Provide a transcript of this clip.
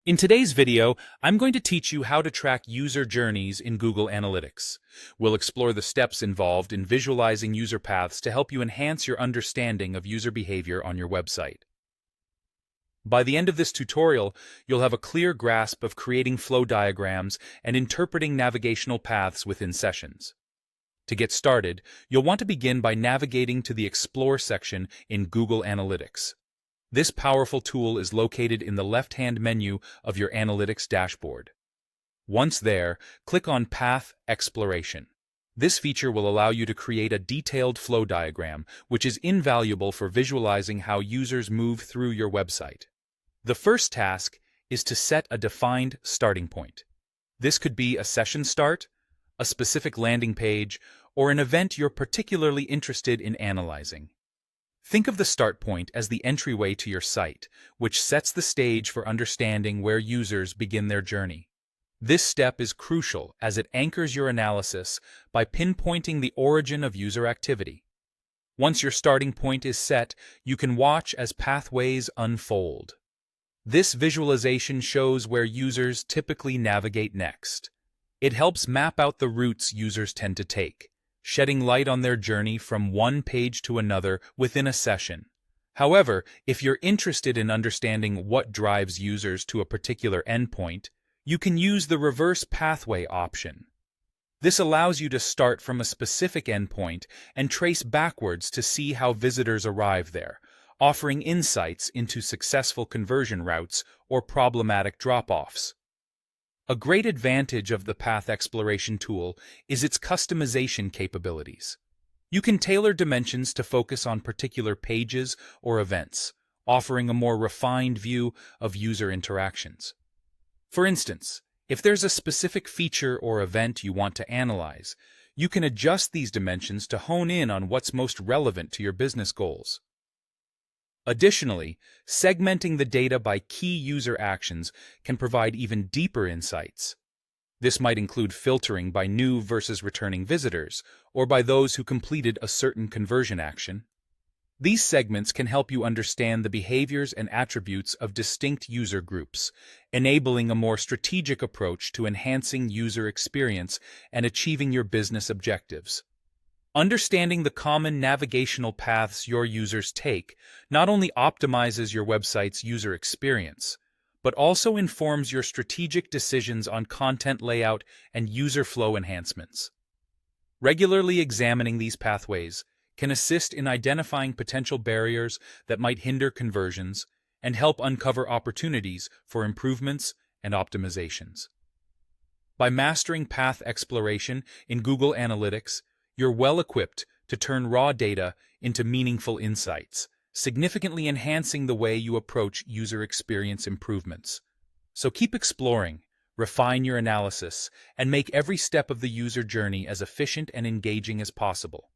In today's video, I'm going to teach you how to track user journeys in Google Analytics. We'll explore the steps involved in visualizing user paths to help you enhance your understanding of user behavior on your website. By the end of this tutorial, you'll have a clear grasp of creating flow diagrams and interpreting navigational paths within sessions. To get started, you'll want to begin by navigating to the Explore section in Google Analytics. This powerful tool is located in the left-hand menu of your Analytics dashboard. Once there, click on Path Exploration. This feature will allow you to create a detailed flow diagram, which is invaluable for visualizing how users move through your website. The first task is to set a defined starting point. This could be a session start, a specific landing page, or an event you're particularly interested in analyzing. Think of the start point as the entryway to your site, which sets the stage for understanding where users begin their journey. This step is crucial as it anchors your analysis by pinpointing the origin of user activity. Once your starting point is set, you can watch as pathways unfold. This visualization shows where users typically navigate next. It helps map out the routes users tend to take, shedding light on their journey from one page to another within a session. However, if you're interested in understanding what drives users to a particular endpoint, you can use the reverse pathway option. This allows you to start from a specific endpoint and trace backwards to see how visitors arrive there, offering insights into successful conversion routes or problematic drop-offs. A great advantage of the Path Exploration tool is its customization capabilities. You can tailor dimensions to focus on particular pages or events, offering a more refined view of user interactions. For instance, if there's a specific feature or event you want to analyze, you can adjust these dimensions to hone in on what's most relevant to your business goals. Additionally, segmenting the data by key user actions can provide even deeper insights. This might include filtering by new versus returning visitors, or by those who completed a certain conversion action. These segments can help you understand the behaviors and attributes of distinct user groups, enabling a more strategic approach to enhancing user experience and achieving your business objectives. Understanding the common navigational paths your users take not only optimizes your website's user experience, but also informs your strategic decisions on content layout and user flow enhancements. Regularly examining these pathways can assist in identifying potential barriers that might hinder conversions and help uncover opportunities for improvements and optimizations. By mastering path exploration in Google Analytics, you're well equipped to turn raw data into meaningful insights, significantly enhancing the way you approach user experience improvements. So keep exploring, refine your analysis, and make every step of the user journey as efficient and engaging as possible.